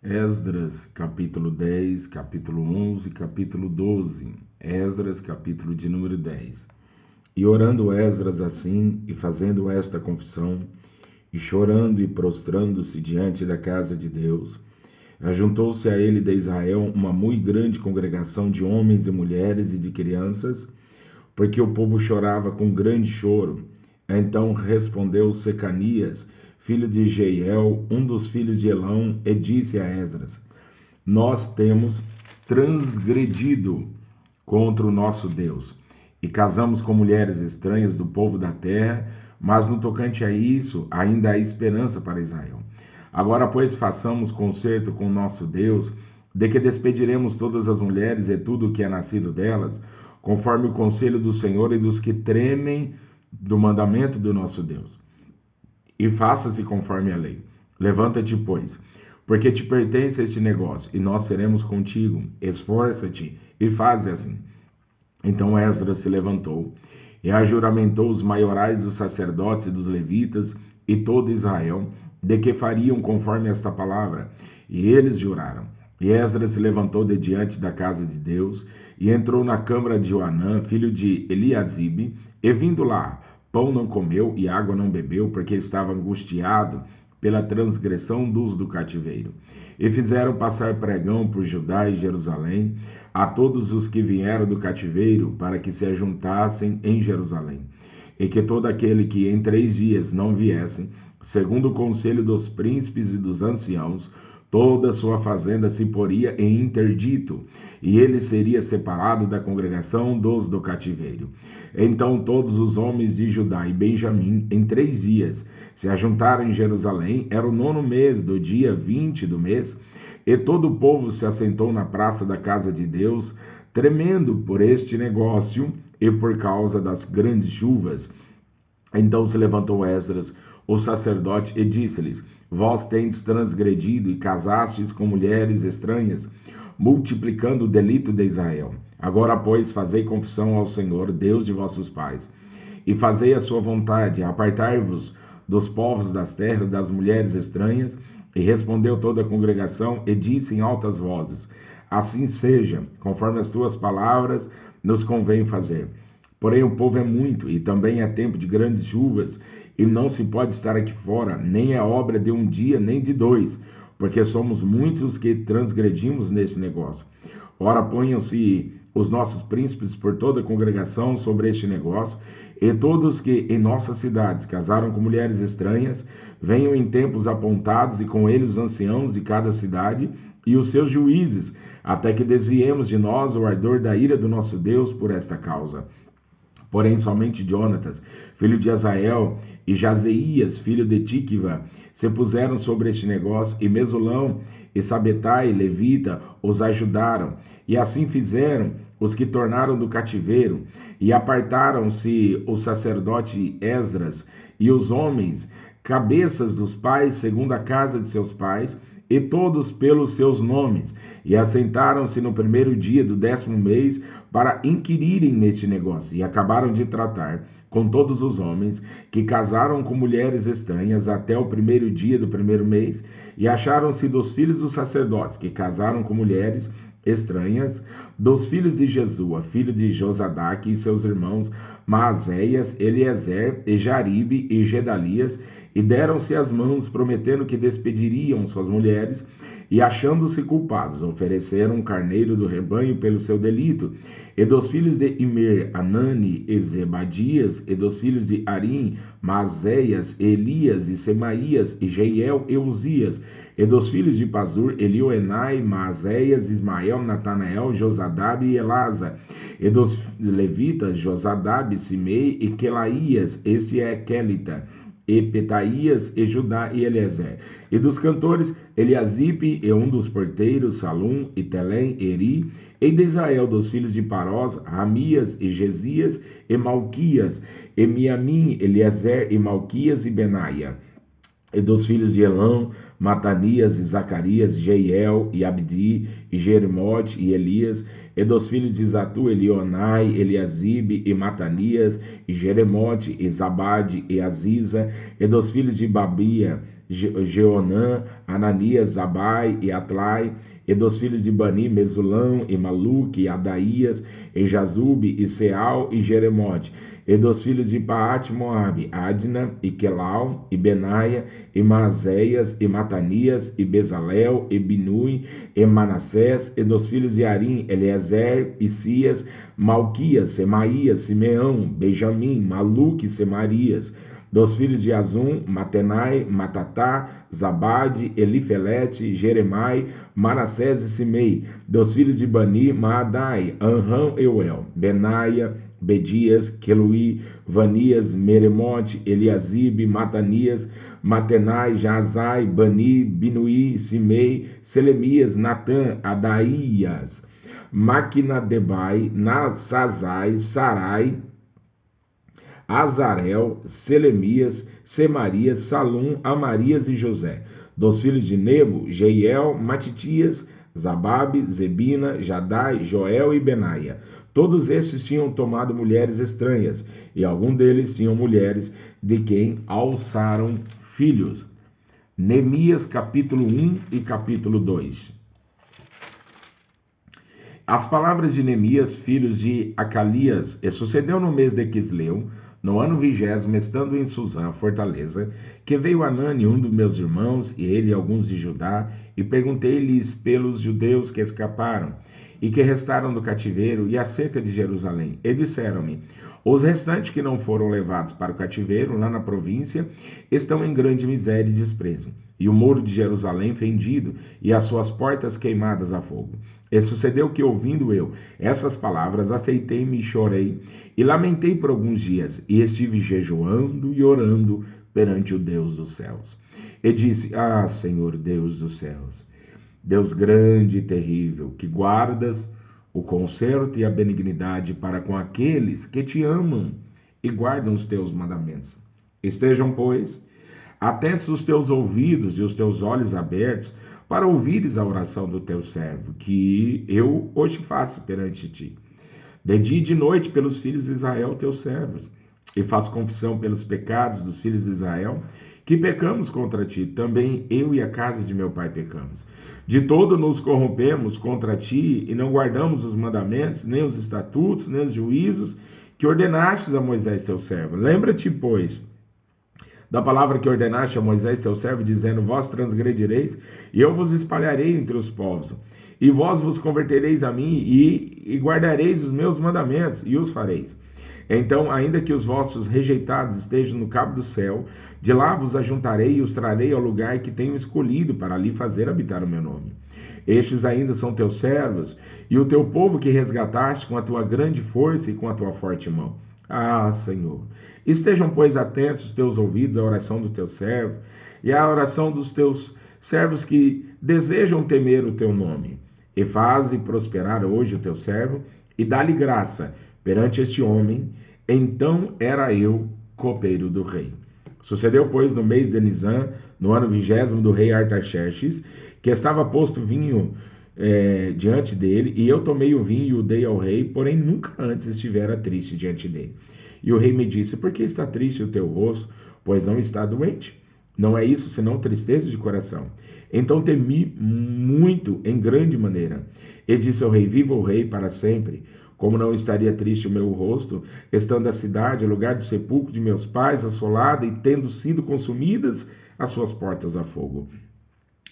Esdras, capítulo 10, capítulo 11, capítulo 12. Esdras, capítulo de número 10. E orando Esdras assim, e fazendo esta confissão, e chorando e prostrando-se diante da casa de Deus, ajuntou-se a ele de Israel uma muito grande congregação de homens e mulheres e de crianças, porque o povo chorava com grande choro. Então respondeu Secanias, filho de Jeiel, um dos filhos de Elão, e disse a Esdras: Nós temos transgredido contra o nosso Deus, e casamos com mulheres estranhas do povo da terra, mas no tocante a isso, ainda há esperança para Israel. Agora, pois, façamos concerto com o nosso Deus, de que despediremos todas as mulheres e tudo o que é nascido delas, conforme o conselho do Senhor e dos que tremem do mandamento do nosso Deus. E faça-se conforme a lei. Levanta-te, pois, porque te pertence este negócio, e nós seremos contigo. Esforça-te e faze assim. Então Esdras se levantou e ajuramentou os maiorais dos sacerdotes e dos levitas e todo Israel, de que fariam conforme esta palavra. E eles juraram. E Esdras se levantou de diante da casa de Deus e entrou na câmara de Joanã, filho de Eliasibe, e vindo lá, pão não comeu e água não bebeu, porque estava angustiado pela transgressão dos do cativeiro. E fizeram passar pregão por Judá e Jerusalém a todos os que vieram do cativeiro, para que se ajuntassem em Jerusalém. E que todo aquele que em 3 dias não viesse, segundo o conselho dos príncipes e dos anciãos, toda a sua fazenda se poria em interdito, e ele seria separado da congregação dos do cativeiro. Então todos os homens de Judá e Benjamim, em 3 dias, se ajuntaram em Jerusalém. Era o 9º mês, do dia 20 do mês, e todo o povo se assentou na praça da casa de Deus, tremendo por este negócio e por causa das grandes chuvas. Então se levantou Esdras, o sacerdote, e disse-lhes: Vós tendes transgredido e casastes com mulheres estranhas, multiplicando o delito de Israel. Agora, pois, fazei confissão ao Senhor, Deus de vossos pais, e fazei a sua vontade, apartai-vos dos povos das terras, das mulheres estranhas. E respondeu toda a congregação e disse em altas vozes: Assim seja, conforme as tuas palavras nos convém fazer. Porém o povo é muito, e também é tempo de grandes chuvas, e não se pode estar aqui fora, nem é obra de um dia, nem de 2, porque somos muitos os que transgredimos nesse negócio. Ora, ponham-se os nossos príncipes por toda a congregação sobre este negócio, e todos que em nossas cidades casaram com mulheres estranhas, venham em tempos apontados, e com eles os anciãos de cada cidade e os seus juízes, até que desviemos de nós o ardor da ira do nosso Deus por esta causa. Porém, somente Jonatas, filho de Azael, e Jazeias, filho de Tíquiva, se puseram sobre este negócio, e Mesulão e Sabetai, levita, os ajudaram. E assim fizeram os que tornaram do cativeiro, e apartaram-se o sacerdote Esdras e os homens, cabeças dos pais, segundo a casa de seus pais, e todos pelos seus nomes, e assentaram-se no 1º dia do 10º mês para inquirirem neste negócio, e acabaram de tratar com todos os homens que casaram com mulheres estranhas até o 1º dia do 1º mês, e acharam-se dos filhos dos sacerdotes que casaram com mulheres estranhas, dos filhos de Jesua, filho de Josadaque, e seus irmãos Maazéias, Eliezer, e Jaribe e Gedalias, e deram-se as mãos, prometendo que despediriam suas mulheres, e achando-se culpados, ofereceram um carneiro do rebanho pelo seu delito. E dos filhos de Imer, Anani e Zebadias, e dos filhos de Arim, Maazéias, Elias e Semaías, e Jeiel e Uzias, e dos filhos de Pazur, Elioenai, Maazéias, Ismael, Natanael, Josadabe e Elasa, e dos levitas, Josadabe, Simei e Quelaías, este é Quelita, e Petaías, e Judá e Eliezer. E dos cantores, Eliasipe, e um dos porteiros, Salum, e Telém, Eri. E de Israel, dos filhos de Parós, Ramias, e Gesias, e Malquias, e Miamim, Eliezer, e Malquias, e Benaia. E dos filhos de Elão, Matanias, e Zacarias, Jeiel, e Abdi, e Jeremote, e Elias. E dos filhos de Zatu, Elionai, Eliasibe, e Matanias, e Jeremote, e Zabade, e Aziza. E dos filhos de Babia, Jeonã, Ananias, Zabai e Atlai, e dos filhos de Bani, Mesulão, e Maluque, e Adaías, e Jazube, e Seal, e Jeremote, e dos filhos de Paate Moabe, Adna, e Quelau, e Benaia, e Maazéias, e Matanias, e Bezalel, e Binui, e Manassés, e dos filhos de Arim, Eliezer, e Cias, Malquias, Semaías, Simeão, Benjamim, Maluque, Semarias, dos filhos de Azum, Matenai, Matatá, Zabade, Elifelete, Jeremai, Manassés e Simei, dos filhos de Bani, Maadai, Anrão, Euel, Benaia, Bedias, Queluí, Vanias, Meremote, Eliasibe, Matanias, Matenai, Jazai, Bani, Binuí, Simei, Selemias, Natã, Adaías, Maquinadebai, Nasazai, Sarai, Azarel, Selemias, Semarias, Salum, Amarias e José. Dos filhos de Nebo, Jeiel, Matitias, Zababe, Zebina, Jadai, Joel e Benaia. Todos estes tinham tomado mulheres estranhas, e algum deles tinham mulheres de quem alçaram filhos. Neemias capítulo 1 e capítulo 2. As palavras de Neemias, filhos de Acalias, e sucedeu no mês de Quisleu, no ano 20º, estando em Suzã, fortaleza, que veio Anani, um dos meus irmãos, e ele e alguns de Judá, e perguntei-lhes pelos judeus que escaparam, e que restaram do cativeiro, e acerca de Jerusalém. E disseram-me: os restantes que não foram levados para o cativeiro, lá na província, estão em grande miséria e desprezo, e o muro de Jerusalém fendido, e as suas portas queimadas a fogo. E sucedeu que, ouvindo eu essas palavras, aceitei-me e chorei, e lamentei por alguns dias, e estive jejuando e orando perante o Deus dos céus. E disse: ah, Senhor Deus dos céus, Deus grande e terrível, que guardas o conserto e a benignidade para com aqueles que te amam e guardam os teus mandamentos. Estejam, pois, atentos os teus ouvidos e os teus olhos abertos para ouvires a oração do teu servo, que eu hoje faço perante ti. De dia e de noite pelos filhos de Israel, teus servos, e faço confissão pelos pecados dos filhos de Israel, que pecamos contra ti, também eu e a casa de meu pai pecamos. De todo nos corrompemos contra ti, e não guardamos os mandamentos, nem os estatutos, nem os juízos, que ordenastes a Moisés teu servo. Lembra-te, pois, da palavra que ordenaste a Moisés teu servo, dizendo: vós transgredireis, e eu vos espalharei entre os povos. E vós vos convertereis a mim, e guardareis os meus mandamentos, e os fareis. Então, ainda que os vossos rejeitados estejam no cabo do céu, de lá vos ajuntarei e os trarei ao lugar que tenho escolhido para ali fazer habitar o meu nome. Estes ainda são teus servos, e o teu povo que resgataste com a tua grande força e com a tua forte mão. Ah, Senhor, estejam, pois, atentos os teus ouvidos à oração do teu servo e à oração dos teus servos que desejam temer o teu nome. E faze prosperar hoje o teu servo e dá-lhe graça perante este homem. Então era eu copeiro do rei. Sucedeu, pois, no mês de Nisã, no ano 20º do rei Artaxerxes, que estava posto vinho diante dele, e eu tomei o vinho e o dei ao rei, porém nunca antes estivera triste diante dele. E o rei me disse: por que está triste o teu rosto, pois não está doente? Não é isso senão tristeza de coração. Então temi muito, em grande maneira. E disse ao rei: viva o rei para sempre. Como não estaria triste o meu rosto, estando a cidade, o lugar do sepulcro de meus pais, assolada e tendo sido consumidas as suas portas a fogo?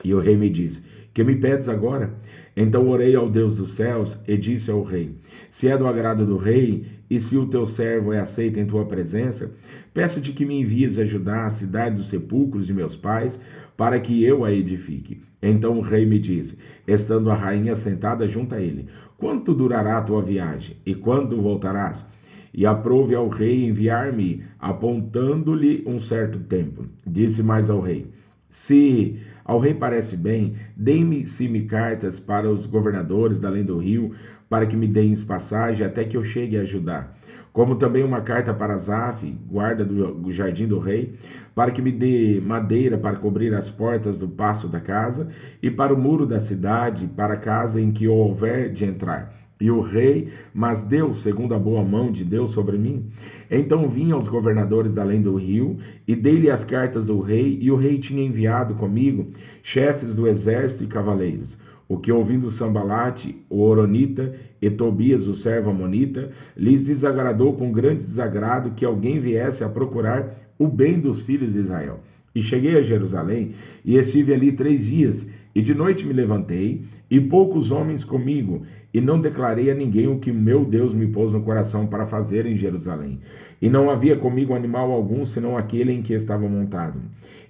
E o rei me disse: que me pedes agora? Então orei ao Deus dos céus e disse ao rei: se é do agrado do rei, e se o teu servo é aceito em tua presença, peço-te que me envies ajudar a cidade dos sepulcros de meus pais, para que eu a edifique. Então o rei me disse, estando a rainha sentada junto a ele: quanto durará a tua viagem? E quando voltarás? E aprouve ao rei enviar-me, apontando-lhe um certo tempo. Disse mais ao rei: se ao rei parece bem, deem-me cartas para os governadores da além do rio, para que me deem passagem até que eu chegue a Judá. Como também uma carta para Zaf, guarda do jardim do rei, para que me dê madeira para cobrir as portas do paço da casa, e para o muro da cidade, para a casa em que eu houver de entrar. E o rei, mas Deus, segundo a boa mão de Deus sobre mim. Então vim aos governadores da além do rio, e dei-lhe as cartas do rei, e o rei tinha enviado comigo chefes do exército e cavaleiros. O que, ouvindo Sambalate, o Horonita, e Tobias, o servo amonita, lhes desagradou com grande desagrado que alguém viesse a procurar o bem dos filhos de Israel. E cheguei a Jerusalém, e estive ali 3 dias, e de noite me levantei, e poucos homens comigo, e não declarei a ninguém o que meu Deus me pôs no coração para fazer em Jerusalém. E não havia comigo animal algum, senão aquele em que estava montado.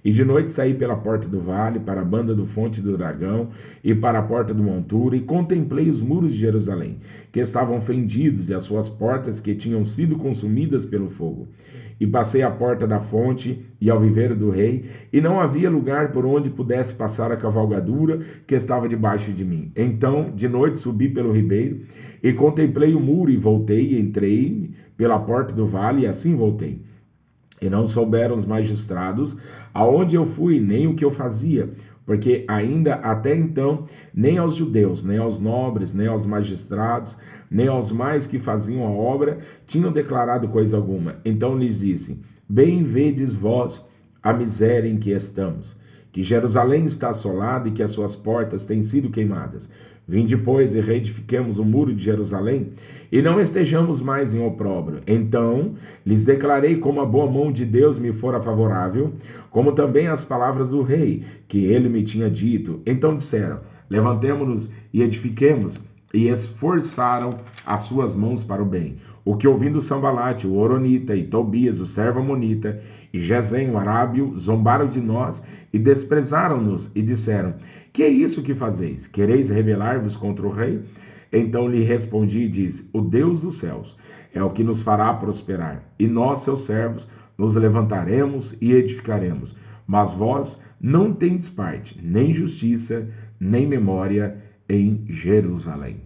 E de noite saí pela porta do vale, para a banda do Fonte do Dragão, e para a porta do monturo, e contemplei os muros de Jerusalém, que estavam fendidos, e as suas portas que tinham sido consumidas pelo fogo. E passei à porta da fonte e ao viveiro do rei, e não havia lugar por onde pudesse passar a cavalgadura que estava debaixo de mim. Então, de noite, subi pelo ribeiro, e contemplei o muro, e voltei, e entrei pela porta do vale, e assim voltei. E não souberam os magistrados aonde eu fui, nem o que eu fazia, porque ainda até então, nem aos judeus, nem aos nobres, nem aos magistrados, nem aos mais que faziam a obra, tinham declarado coisa alguma. Então lhes disse: bem vedes vós a miséria em que estamos, que Jerusalém está assolada e que as suas portas têm sido queimadas. Vinde, pois, e reedifiquemos o muro de Jerusalém, e não estejamos mais em opróbrio. Então lhes declarei como a boa mão de Deus me fora favorável, como também as palavras do rei, que ele me tinha dito. Então disseram: levantemo-nos e edifiquemos, e esforçaram as suas mãos para o bem. O que, ouvindo Sambalate, o Horonita, e Tobias, o servo amonita, e Gesem, o arábio, zombaram de nós e desprezaram-nos, e disseram: que é isso que fazeis? Quereis rebelar-vos contra o rei? Então lhe respondi e disse: o Deus dos céus é o que nos fará prosperar, e nós, seus servos, nos levantaremos e edificaremos. Mas vós não tendes parte, nem justiça, nem memória em Jerusalém.